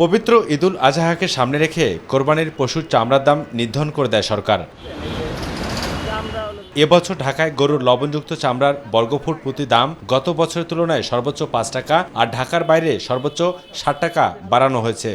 পবিত্র ঈদুল আজহাকে সামনে রেখে কোরবানির পশুর চামড়ার দাম নির্ধারণ করে দেয় সরকার। এবছর ঢাকায় গরুর লবণযুক্ত চামড়ার বর্গফুট প্রতি দাম গত বছরের তুলনায় সর্বোচ্চ ৫ টাকা আর ঢাকার বাইরে সর্বোচ্চ ৬০ টাকা বাড়ানো হয়েছে।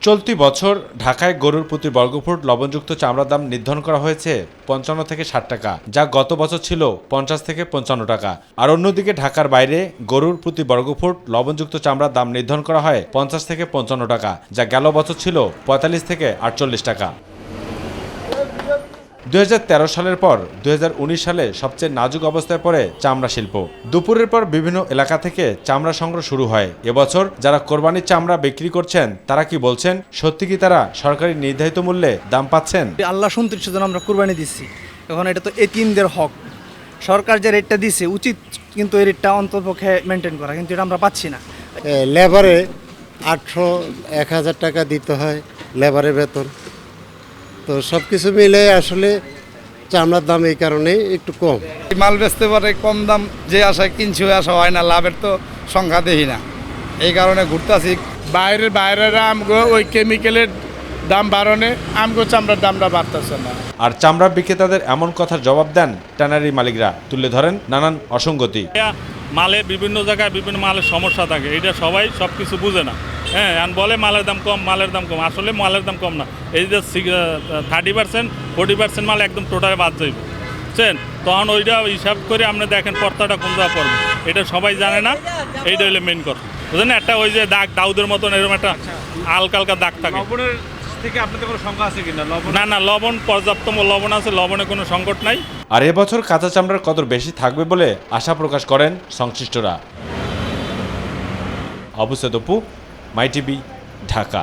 চলতি বছর ঢাকায় গরুর প্রতি বর্গফুট লবণযুক্ত চামড়ার দাম নির্ধারণ করা হয়েছে ৫৫ থেকে ৬০ টাকা, যা গত বছর ছিল ৫০ থেকে ৫৫ টাকা। আর অন্যদিকে ঢাকার বাইরে গরুর প্রতি বর্গফুট লবণযুক্ত চামড়ার দাম নির্ধারণ করা হয় ৫০ থেকে ৫৫ টাকা, যা গেল বছর ছিল ৪৫ থেকে ৪৮ টাকা। ২০১৩ সালের পর ২০১৯ সালে সবচেয়ে নাজুক অবস্থায় পড়ে চামড়া শিল্প। দুপুরের পর বিভিন্ন এলাকা থেকে চামড়া সংগ্রহ শুরু হয়। এবছর যারা কোরবানির চামড়া বিক্রি করছেন তারা কি বলছেন? সত্যি কি তারা সরকারি নির্ধারিত মূল্যে দাম পাচ্ছেন? আল্লাহ সন্তুষ্টির জন্য আমরা কোরবানি দিচ্ছি। এখন এটা তো এতিমদের হক, সরকার যে রেটটা দিছে উচিত, কিন্তু এই রেটটা অন্ততপক্ষে মেনটেন করা, কিন্তু এটা আমরা পাচ্ছি না। লেবারে ৮০০-১০০০ টাকা দিতে হয় লেবারের বেতন। তো সব কিছু মিলে আসলে চামড়ার দাম এই কারণে একটু কম। মাল বেচতে পারে কম দাম, যে আশায় কিনছি ওই আশা হয় না, লাভের তো সংখ্যা দেখি না, এই কারণে ঘুরতেছি। বাইরের আমগো ওই কেমিক্যালের দাম বাড়নে আমগো চামড়ার দামটা বাড়তেছে না। আর চামড়া বিক্রেতাদের এমন কথার জবাব দেন ট্যানারি মালিকরা, তুলে ধরেন নানান অসঙ্গতি। মালে বিভিন্ন জায়গায় বিভিন্ন মালের সমস্যা থাকে, এটা সবাই সব কিছু বুঝে না। হ্যাঁ, আর বলে মালের দাম কম, আসলে মালের দাম কম না। এই যে 30% 40% মাল একদম টোটালে বাদ যাইব, বুঝছেন? তখন ওইটা হিসাব করে আপনি দেখেন পর্তাটা কোন জায়গা পড়বে, এটা সবাই জানে না। এইটা হইলে মেন কথা, বুঝলেন? একটা ওই যে দাগ দাউদের মতন এরকম একটা হালকা হালকা দাগ থাকে। থেকে আপনাদের কোনো সংখ্যা আছে কিনা? না, লবণ পর্যাপ্ত লবণ আছে, লবণে কোনো সংকট নাই। আর এবছর কাঁচা চামড়ার কদর বেশি থাকবে বলে আশা প্রকাশ করেন সংশ্লিষ্টরা। অবু সৈয়দ অপু, মাই টিভি, ঢাকা।